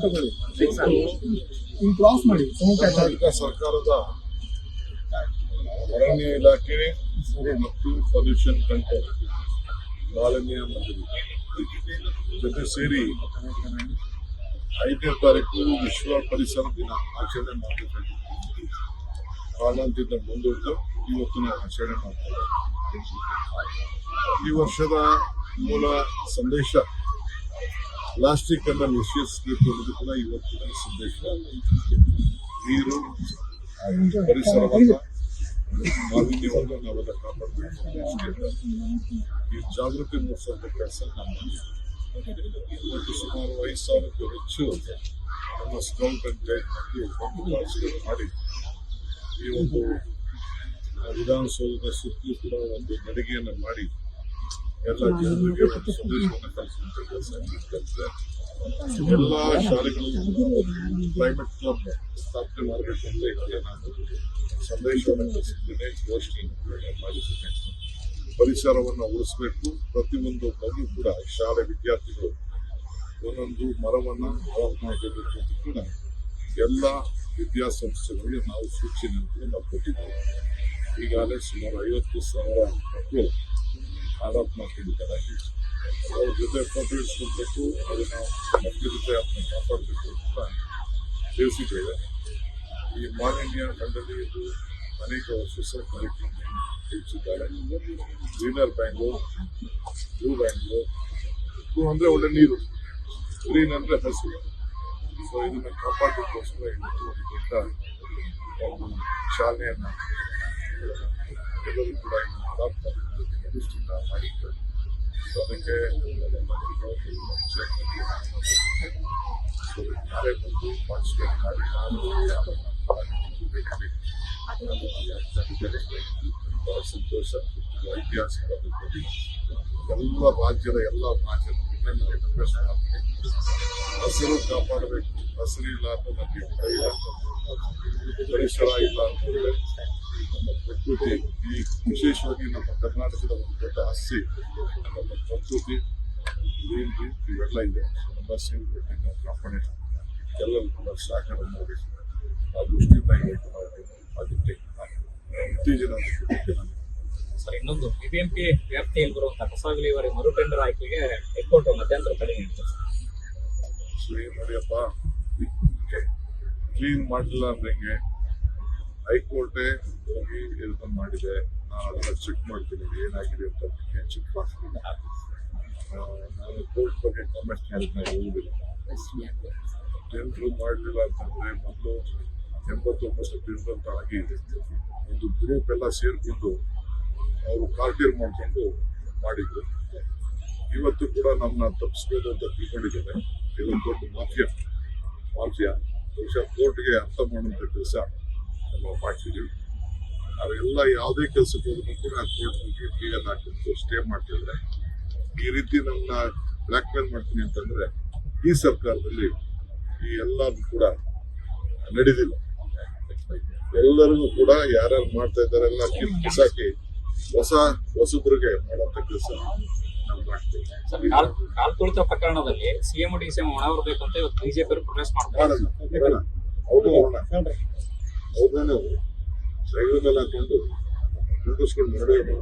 ತಗೊಳ್ಳಿ, ಹಿಂಗ್ ಕ್ರಾಸ್ ಮಾಡಿ. ಕರ್ನಾಟಕ ಸರ್ಕಾರದ ಅರಣ್ಯ ಇಲಾಖೆ ಮತ್ತು ಪೊಲ್ಯೂಷನ್ ಕಂಟ್ರೋಲ್ ಮಾಲಿನ್ಯ ಮಂಡಳಿ ಜೊತೆ ಸೇರಿ 5ನೇ ತಾರೀಕು ವಿಶ್ವ ಪರಿಸರ ದಿನ ಆಚರಣೆ ಮಾಡಬೇಕಾಗಿತ್ತು. ಕಾಲಾಂತರದಿಂದ ಮುಂದುವರೆದು ಇವತ್ತು ನಾವು ಆಚರಣೆ ಮಾಡ್ತೇವೆ. ಈ ವರ್ಷದ ಮೂಲ ಸಂದೇಶ ಪ್ಲಾಸ್ಟಿಕ್ ಅನ್ನು ನಿಷೇಧಿಸಬೇಕು ಅನ್ನೋದು ಕೂಡ ಇವತ್ತಿನ ಸಂದೇಶ. ನೀರು, ಪರಿಸರವನ್ನು, ಮಾಲಿನ್ಯವನ್ನು ನಾವೆಲ್ಲ ಕಾಪಾಡಬೇಕು. ಈ ಜಾಗೃತಿ ಮೂಡಿಸುವಂತ ಕೆಲಸ ನಾವು ಇವತ್ತು ಸುಮಾರು 5,000ಕ್ಕೂ ಹೆಚ್ಚು ನಮ್ಮ ಸ್ಕೌಟ್ ಅಂಡ್ ಗೈಡ್ ಮತ್ತು ಮಾಡಿ ಈ ಒಂದು ವಿಧಾನಸೌಧದ ಸುತ್ತಲೂ ಕೂಡ ಒಂದು ನಡಿಗೆಯನ್ನು ಮಾಡಿ ಎಲ್ಲ ಜನರಿಗೆ ಒಂದು ಸಂದೇಶವನ್ನು ಕಲಿಸುವಂತ ಕೆಲಸ ಮಾಡ್ತಾ. ಎಲ್ಲ ಶಾಲೆಗಳಲ್ಲೂ ಕ್ಲೈಮೇಟ್ ಕ್ಲಬ್ ಸ್ಥಾಪನೆ ಮಾಡಬೇಕು ಅಂತ ಈಗ ನಾನು ಸಂದೇಶವನ್ನು ಕಲಿಸಿದ್ದೇನೆ, ಗೋಷ್ಠಿ ಮಾಡಿದ್ದೇನೆ. ಪರಿಸರವನ್ನು ಉಳಿಸಬೇಕು. ಪ್ರತಿಯೊಂದು ಮಗು ಕೂಡ ಶಾಲೆ ವಿದ್ಯಾರ್ಥಿಗಳು ಒಂದೊಂದು ಮರವನ್ನು ಮಾಡಬೇಕು ಅಂತ ಕೂಡ ಎಲ್ಲ ವಿದ್ಯಾಸಂಸ್ಥೆಗಳಿಗೆ ನಾವು ಸೂಚನೆಯನ್ನು ನಾವು ಕೊಟ್ಟಿದ್ದೇವೆ. ಈಗಾಗಲೇ ಸುಮಾರು 50,000 ಮಕ್ಕಳು ಅಡಾಪ್ಟ್ ಮಾಡ್ಕೊಂಡಿದ್ದಾರೆ. ಅವ್ರ ಜೊತೆ ಫೋಟೋ ಇಡ್ಸ್ಕೊಳ್ಬೇಕು, ಅದನ್ನು ಮಕ್ಕಳ ಜೊತೆ ಅದನ್ನು ಕಾಪಾಡಬೇಕು ಅಂತ ತಿಳಿಸಿದ್ದೇವೆ. ಈ ಮಾಲಿನ್ಯ ಮಂಡಳಿಯದು ಅನೇಕ ವರ್ಷ ಕಾರ್ಯಕ್ರಮವನ್ನು ತಿಳಿಸಿದ್ದಾರೆ. Greener Bangalore, blue Bangalore. Blue ಅಂದರೆ ಒಳ್ಳೆ ನೀರು, ಗ್ರೀನ್ ಅಂದರೆ ಹಸಿರು. ಸೊ ಇದನ್ನು ಕಾಪಾಡೋಕ್ಕೋಸ್ಕರ ಇವತ್ತು ಒಂದು ದೊಡ್ಡ ಚಾಲನೆಯನ್ನು ಎಲ್ಲರೂ ಕೂಡ ದೃಷ್ಟಿಯಿಂದ ಮಾಡಿದ್ದಾರೆ. ಸೊ ಅದಕ್ಕೆ ನಾಳೆ ಬಂದು ಪಾರ್ಟಿಸಿಪೇಟ್ ಮಾಡಿ ಬಹಳ ಸಂತೋಷ. ಐತಿಹಾಸಿಕ ಎಲ್ಲ ರಾಜ್ಯದ ಹಸಿರು ಕಾಪಾಡಬೇಕು. ಹಸಿರು ಇಲ್ಲ ಅಂತ ನಮಗೆ ಇಲ್ಲ, ಪರಿಸರ ಇಲ್ಲ ಅಂತಂದ್ರೆ ನಮ್ಮ ಪ್ರಕೃತಿ, ಈ ವಿಶೇಷವಾಗಿ ನಮ್ಮ ಕರ್ನಾಟಕದ ಒಂದು ದೊಡ್ಡ ಆಸ್ತಿ ನಮ್ಮ ಪ್ರಕೃತಿ, ಗ್ರೀನ್ರಿ ಇವೆಲ್ಲ ಇದೆ. ನಮ್ಮ ಹಸಿರು ನಾವು ಕಾಪಾಡಿ ಎಲ್ಲರೂ ಕೂಡ ಸಹಕಾರ ಮಾಡಬೇಕು. ಆ ದೃಷ್ಟಿಯಿಂದ ಇವತ್ತು ನಾವು ಅದಕ್ಕೆ ಉತ್ತೇಜನ ಸರ್, ಇನ್ನೊಂದು ಬಿಬಿಎಂಪಿ ವ್ಯಾಪ್ತಿಯಲ್ಲಿ ಬರುವಂತಹ ಕಸ ವಿಲೇವಾರಿ ಮರು ಟೆಂಡರ್ ಆಯ್ಕೆಗೆ ಹೈಕೋರ್ಟ್ ಮಧ್ಯಂತರ ತಡೆ ನೀಡುತ್ತದೆ. ನೋಡಿಯಪ್ಪ, ಕ್ಲೀನ್ ಮಾಡಲಿಲ್ಲ ಅಂದ್ರೆ ಹೆಂಗೆ? ಹೈಕೋರ್ಟೇ ಹೋಗಿ ಇದನ್ನು ಮಾಡಿದೆ. ನಾನು ಅದನ್ನ ಚೆಕ್ ಮಾಡ್ತೀನಿ ಏನಾಗಿದೆ ಅಂತ ಚೆಕ್ ಮಾಡ್ತೀನಿ. ನಾನು ಕೋರ್ಟ್ ಬಗ್ಗೆ ಕಾಮೆಂಟ್ ಮಾಡಿದ್ನ ಹೋಗುದಿಲ್ಲ. ಟೆಂಡರ್ ಮಾಡಲಿಲ್ಲ ಅಂತಂದ್ರೆ ಮೊದಲು 89 ಟೆಂಡರ್ ಅಂತ ಆಗಿ ಒಂದು ಗ್ರೂಪ್ ಎಲ್ಲ ಸೇರ್ಕೊಂಡು ಅವರು ಕಾರ್ಟೀರ್ ಮಾಡ್ಕೊಂಡು ಮಾಡಿದ್ರು. ಇವತ್ತು ಕೂಡ ನಮ್ಮನ್ನ ತಪ್ಪಿಸ್ಬೋದು ಅಂತ ತಿಳ್ಕೊಂಡಿದ್ದೇನೆ. ಇದೊಂದು ದೊಡ್ಡ ಮಾಫಿಯಾ ಬಹುಶಃ ಕೋರ್ಟ್ಗೆ ಅರ್ಥ ಮಾಡುವಂಥ ಕೆಲಸ ನಮ್ಮ ಮಾಡ್ತಿದ್ದೀವಿ. ನಾವೆಲ್ಲ ಯಾವುದೇ ಕೆಲಸಕ್ಕೆ ಹೋದ್ರು ಕೂಡ ಕೋರ್ಟ್ಗೆ ಕ್ಲಿಯರ್ ಹಾಕಿದ್ದು ಸ್ಟೇ ಮಾಡ್ತಿದ್ರೆ, ಈ ರೀತಿ ನಮ್ಮನ್ನ ಬ್ಲ್ಯಾಕ್ ಮೇಲ್ ಮಾಡ್ತೀನಿ ಅಂತಂದ್ರೆ ಈ ಸರ್ಕಾರದಲ್ಲಿ ಈ ಎಲ್ಲರೂ ಕೂಡ ನಡೆದಿಲ್ಲ. ಎಲ್ಲರಿಗೂ ಕೂಡ ಯಾರ್ಯಾರು ಮಾಡ್ತಾ ಇದ್ದಾರೆ ಎಲ್ಲ ಕಿಸಾಕಿ ಹೊಸಬ್ರಿಗೆ ಮಾಡುವಂತ ಕೆಲಸ ನಾವು ಮಾಡ್ತೀವಿ. ಕಾಲ್ ತುಳಿತ ಪ್ರಕರಣದಲ್ಲಿ ಸಿಎಂ ಡಿಸಿಎಂ ಹೊಣ ಬರಬೇಕು ಅಂತ ಇವತ್ತು ಬಿಜೆಪಿ ಪ್ರೊಟೆಸ್ಟ್ ಮಾಡ್ತಾರೆ. ಅವ್ರನ್ನೇ ಸೈಕಲ್ ಮೇಲೆ ಹಾಕೊಂಡು ಕುಂಡಿಸ್ಕೊಂಡು ನಡೆಯೋದು.